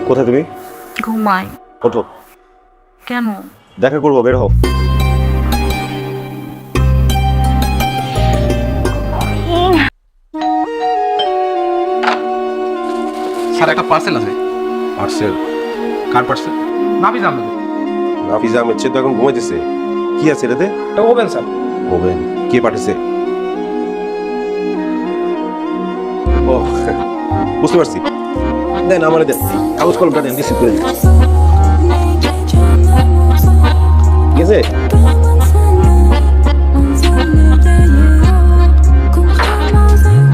কোথায় তুমি? ঘুমাই। ওঠো, কেন? দেখা করবো, বের হও। স্যার একটা পার্সেল আছে। পার্সেল? কার পার্সেল? নাফিজ আহমেদ। নাফিজ আহমেদ সে তো এখন ঘুমাইতেছে। কি আছে এটাতে? এটা ওভেন স্যার। ওভেন? কে পাঠিয়েছে? ও বুঝতে পারছি। দেন আমারে দেন, কাগজ কলমটা দেন, রিসিভ করে দিন। ঠিক আছে?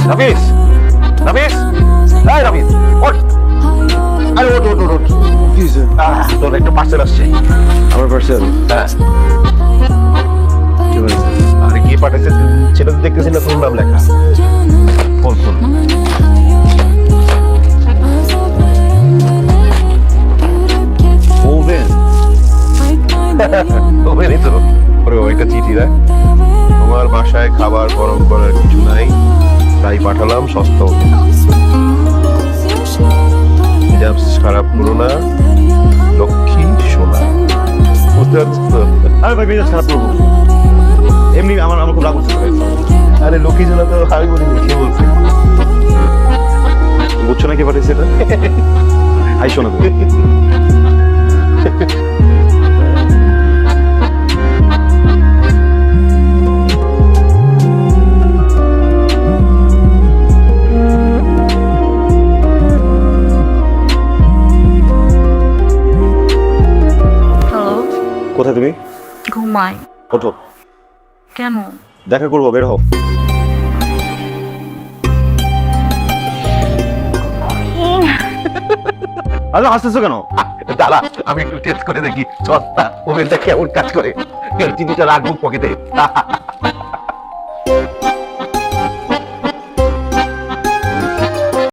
নাফিস, নাফিস, এই নাফিস, ওঠ। আরে ওঠ ওঠ ওঠ ওঠ। কি হয়েছে? তোর একটা পার্সেল আসছে। আমার পার্সেল? হ্যাঁ। কি হয়েছে? আরে কে পাঠাইছে সেটা তো দেখতেছি না, তোর নাম লেখা। Phone phone. ওভেন? ওভেনই তো। ওরে ওইটা চিঠি দেয়, তোমার বাসায় খাবার গরম করার কিছু নাই, তাই পাঠালাম সস্তা ওভেন। জাস্ট খারাপ করো না, লক্ষ্মী সোনা। বুঝতে পারছিস তো? আরে ভাই মেজাজ খারাপ করবো, এমনি আমার আমার খুব রাগ হচ্ছে। আরে লক্ষ্মী সোনা তো আমি বলিনি, কে বলছে? বুঝছো না কে পাঠিয়েছে এটা? হাই শোনা তুমি। হ্যালো। কোথায় তুমি? ঘুমাই। ওঠো, কেন? দেখা করবো, বের হও। আরে হাসতেছো কেন? দাঁড়া, আমি একটু টেস্ট করে দেখি সস্তা ওভেনটা কেমন কাজ করে। চিনিটা রাখবো পকেটে।